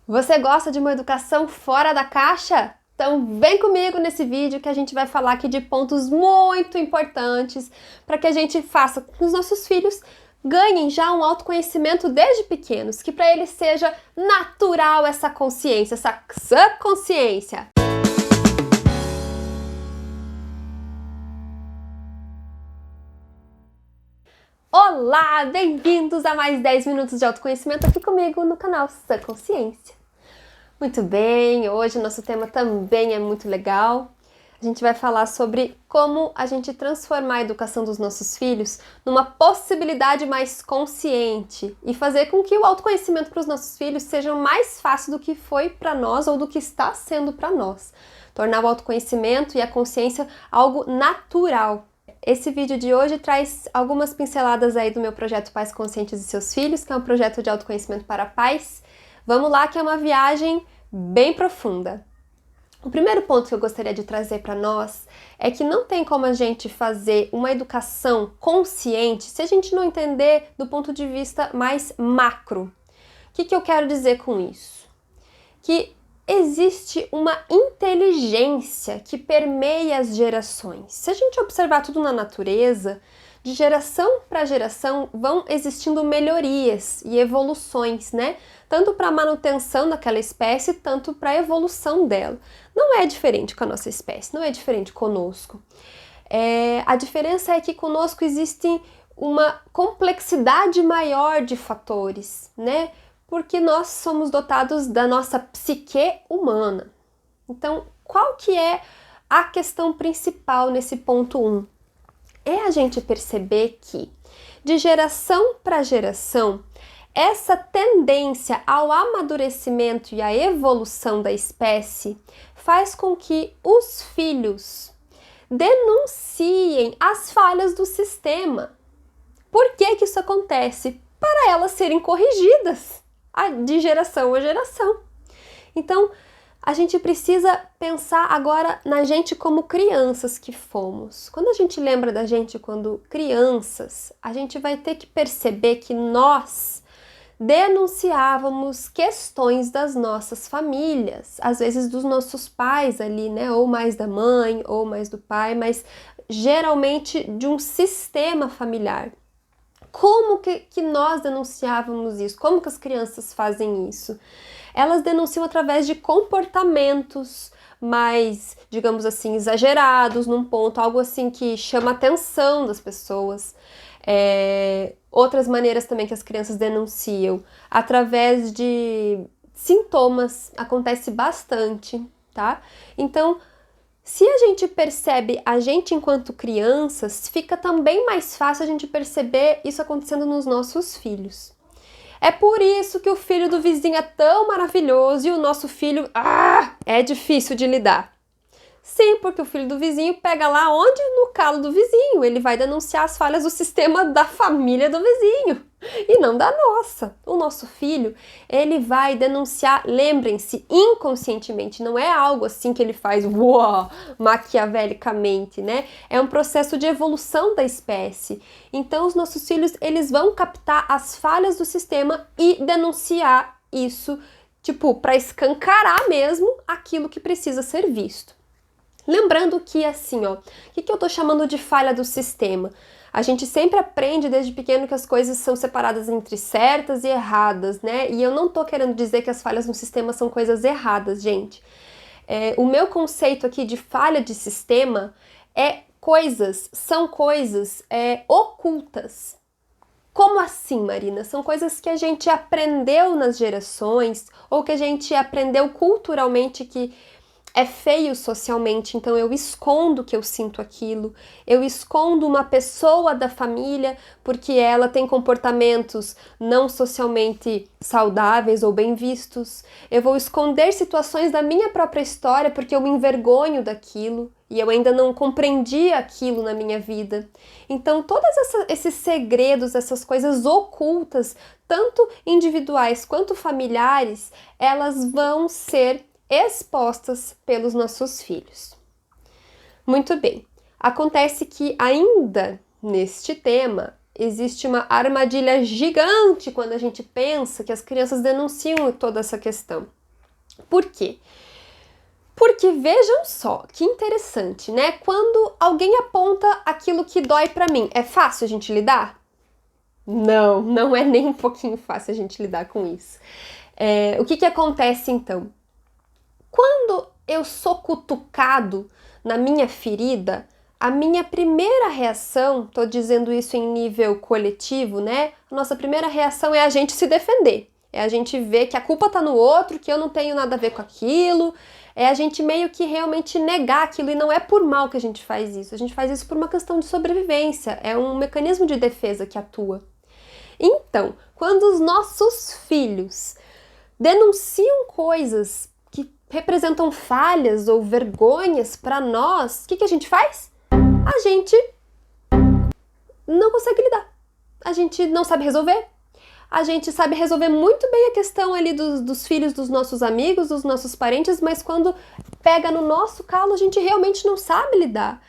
Você gosta de uma educação fora da caixa? Então vem comigo nesse vídeo que a gente vai falar aqui de pontos muito importantes para que a gente faça com que os nossos filhos ganhem já um autoconhecimento desde pequenos, que para eles seja natural essa consciência, essa sã consciência. Olá, bem-vindos a mais 10 minutos de autoconhecimento aqui comigo no canal Sã Consciência. Muito bem, hoje o nosso tema também é muito legal. A gente vai falar sobre como a gente transformar a educação dos nossos filhos numa possibilidade mais consciente e fazer com que o autoconhecimento para os nossos filhos seja mais fácil do que foi para nós ou do que está sendo para nós. Tornar o autoconhecimento e a consciência algo natural. Esse vídeo de hoje traz algumas pinceladas aí do meu projeto Pais Conscientes e Seus Filhos, que é um projeto de autoconhecimento para pais. Vamos lá, que é uma viagem bem profunda. O primeiro ponto que eu gostaria de trazer para nós é que não tem como a gente fazer uma educação consciente se a gente não entender do ponto de vista mais macro. O que eu quero dizer com isso? Que existe uma inteligência que permeia as gerações. Se a gente observar tudo na natureza, de geração para geração vão existindo melhorias e evoluções, né? Tanto para a manutenção daquela espécie, tanto para a evolução dela. Não é diferente com a nossa espécie, não é diferente conosco. A diferença é que conosco existe uma complexidade maior de fatores, né? Porque nós somos dotados da nossa psique humana. Então, qual que é a questão principal nesse ponto 1? É a gente perceber que, de geração para geração, essa tendência ao amadurecimento e à evolução da espécie faz com que os filhos denunciem as falhas do sistema. Por que isso acontece? Para elas serem corrigidas de geração a geração. Então, a gente precisa pensar agora na gente como crianças que fomos. Quando a gente lembra da gente quando crianças, a gente vai ter que perceber que nós denunciávamos questões das nossas famílias, às vezes dos nossos pais ali, né? Ou mais da mãe, ou mais do pai, mas geralmente de um sistema familiar. Como que nós denunciávamos isso? Como que as crianças fazem isso? Elas denunciam através de comportamentos mais, digamos assim, exagerados num ponto, algo assim que chama a atenção das pessoas. Outras maneiras também que as crianças denunciam, através de sintomas, acontece bastante, tá? Então, se a gente percebe a gente enquanto crianças, fica também mais fácil a gente perceber isso acontecendo nos nossos filhos. É por isso que o filho do vizinho é tão maravilhoso e o nosso filho, é difícil de lidar. Sim, porque o filho do vizinho pega lá onde? No calo do vizinho. Ele vai denunciar as falhas do sistema da família do vizinho e não da nossa. O nosso filho, ele vai denunciar, lembrem-se, inconscientemente. Não é algo assim que ele faz maquiavelicamente, né? É um processo de evolução da espécie. Então, os nossos filhos, eles vão captar as falhas do sistema e denunciar isso, tipo, para escancarar mesmo aquilo que precisa ser visto. Lembrando que assim, o que eu tô chamando de falha do sistema? A gente sempre aprende desde pequeno que as coisas são separadas entre certas e erradas, né? E eu não tô querendo dizer que as falhas no sistema são coisas erradas, gente. O meu conceito aqui de falha de sistema são coisas ocultas. Como assim, Marina? São coisas que a gente aprendeu nas gerações ou que a gente aprendeu culturalmente que é feio socialmente, então eu escondo que eu sinto aquilo, eu escondo uma pessoa da família porque ela tem comportamentos não socialmente saudáveis ou bem vistos, eu vou esconder situações da minha própria história porque eu me envergonho daquilo e eu ainda não compreendi aquilo na minha vida. Então todos esses segredos, essas coisas ocultas, tanto individuais quanto familiares, elas vão ser expostas pelos nossos filhos. Muito bem, acontece que ainda neste tema, existe uma armadilha gigante quando a gente pensa que as crianças denunciam toda essa questão. Por quê? Porque vejam só, que interessante, né? Quando alguém aponta aquilo que dói pra mim, é fácil a gente lidar? Não, não é nem um pouquinho fácil a gente lidar com isso. O que acontece então? Quando eu sou cutucado na minha ferida, a minha primeira reação, tô dizendo isso em nível coletivo, né? A nossa primeira reação é a gente se defender. É a gente ver que a culpa tá no outro, que eu não tenho nada a ver com aquilo. É a gente meio que realmente negar aquilo, e não é por mal que a gente faz isso. A gente faz isso por uma questão de sobrevivência. É um mecanismo de defesa que atua. Então, quando os nossos filhos denunciam coisas que representam falhas ou vergonhas para nós, o que a gente faz? A gente não consegue lidar. A gente não sabe resolver. A gente sabe resolver muito bem a questão ali dos filhos dos nossos amigos, dos nossos parentes, mas quando pega no nosso calo, a gente realmente não sabe lidar.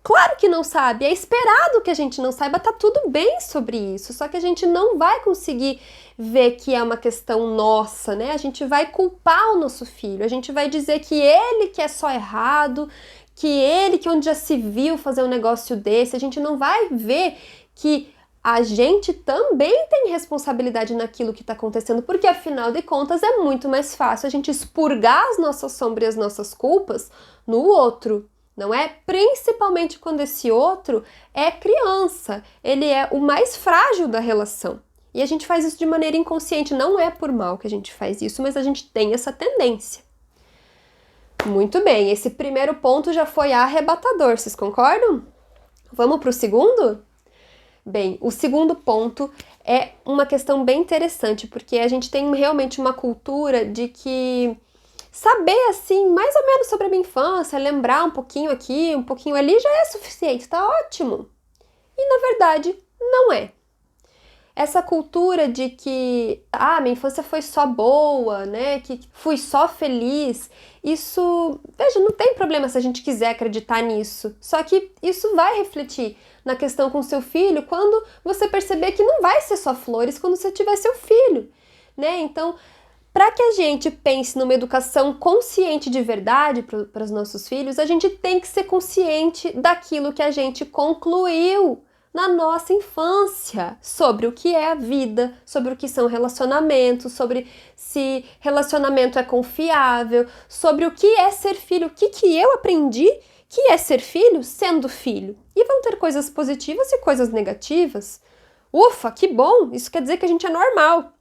Claro que não sabe, é esperado que a gente não saiba, tá tudo bem sobre isso, só que a gente não vai conseguir ver que é uma questão nossa, né? A gente vai culpar o nosso filho, a gente vai dizer que ele que é só errado, que ele que onde já se viu fazer um negócio desse, a gente não vai ver que a gente também tem responsabilidade naquilo que está acontecendo, porque afinal de contas é muito mais fácil a gente expurgar as nossas sombras e as nossas culpas no outro, não é? Principalmente quando esse outro é criança, ele é o mais frágil da relação. E a gente faz isso de maneira inconsciente, não é por mal que a gente faz isso, mas a gente tem essa tendência. Muito bem, esse primeiro ponto já foi arrebatador, vocês concordam? Vamos para o segundo? Bem, o segundo ponto é uma questão bem interessante, porque a gente tem realmente uma cultura de que saber, assim, mais ou menos sobre a minha infância, lembrar um pouquinho aqui, um pouquinho ali, já é suficiente, tá ótimo. E, na verdade, não é. Essa cultura de que, minha infância foi só boa, né, que fui só feliz, isso, veja, não tem problema se a gente quiser acreditar nisso, só que isso vai refletir na questão com seu filho quando você perceber que não vai ser só flores quando você tiver seu filho, né, então, para que a gente pense numa educação consciente de verdade para os nossos filhos, a gente tem que ser consciente daquilo que a gente concluiu na nossa infância, sobre o que é a vida, sobre o que são relacionamentos, sobre se relacionamento é confiável, sobre o que é ser filho, o que eu aprendi que é ser filho sendo filho. E vão ter coisas positivas e coisas negativas. Ufa, que bom! Isso quer dizer que a gente é normal.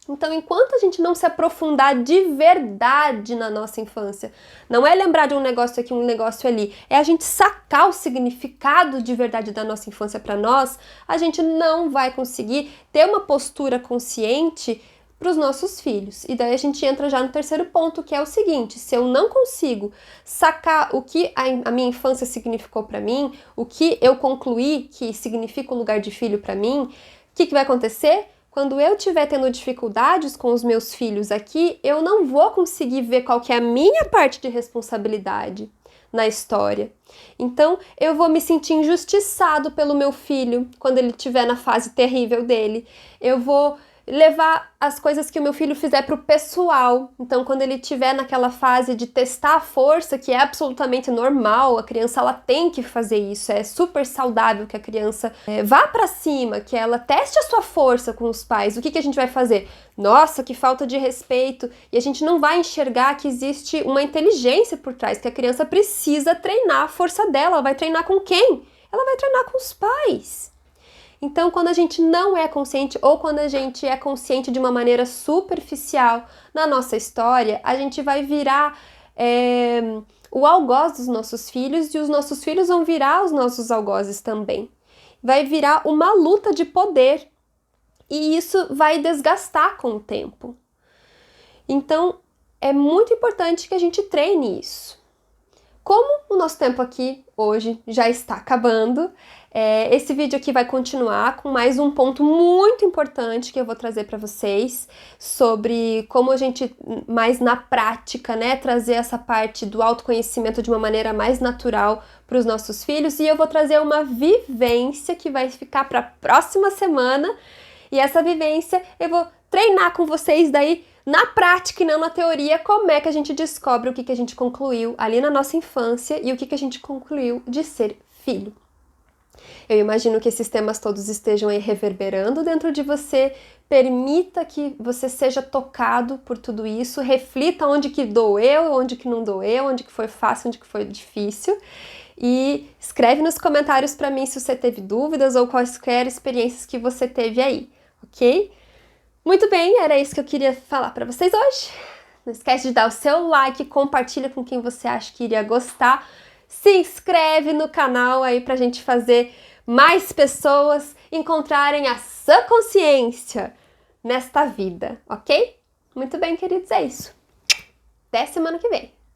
Então, enquanto a gente não se aprofundar de verdade na nossa infância, não é lembrar de um negócio aqui, um negócio ali, é a gente sacar o significado de verdade da nossa infância para nós, a gente não vai conseguir ter uma postura consciente para os nossos filhos. E daí a gente entra já no terceiro ponto, que é o seguinte: se eu não consigo sacar o que a minha infância significou para mim, o que eu concluí que significa o lugar de filho para mim, o que vai acontecer? Quando eu estiver tendo dificuldades com os meus filhos aqui, eu não vou conseguir ver qual que é a minha parte de responsabilidade na história. Então, eu vou me sentir injustiçado pelo meu filho quando ele estiver na fase terrível dele. Eu vou levar as coisas que o meu filho fizer para o pessoal. Então, quando ele estiver naquela fase de testar a força, que é absolutamente normal, a criança ela tem que fazer isso, é super saudável que a criança vá para cima, que ela teste a sua força com os pais. O que a gente vai fazer? Nossa, que falta de respeito! E a gente não vai enxergar que existe uma inteligência por trás, que a criança precisa treinar a força dela. Ela vai treinar com quem? Ela vai treinar com os pais. Então, quando a gente não é consciente ou quando a gente é consciente de uma maneira superficial na nossa história, a gente vai virar o algoz dos nossos filhos e os nossos filhos vão virar os nossos algozes também. Vai virar uma luta de poder e isso vai desgastar com o tempo. Então, é muito importante que a gente treine isso. como o nosso tempo aqui hoje já está acabando, esse vídeo aqui vai continuar com mais um ponto muito importante que eu vou trazer para vocês sobre como a gente, mais na prática, né, trazer essa parte do autoconhecimento de uma maneira mais natural para os nossos filhos. E eu vou trazer uma vivência que vai ficar para a próxima semana. E essa vivência eu vou treinar com vocês daí na prática e não na teoria, como é que a gente descobre o que a gente concluiu ali na nossa infância e o que a gente concluiu de ser filho. Eu imagino que esses temas todos estejam aí reverberando dentro de você. Permita que você seja tocado por tudo isso, reflita onde que doeu, onde que não doeu, onde que foi fácil, onde que foi difícil. E escreve nos comentários para mim se você teve dúvidas ou quaisquer experiências que você teve aí, ok? Muito bem, era isso que eu queria falar para vocês hoje. Não esquece de dar o seu like, compartilha com quem você acha que iria gostar. Se inscreve no canal aí pra gente fazer mais pessoas encontrarem a sã consciência nesta vida, ok? Muito bem, queridos, é isso. Até semana que vem.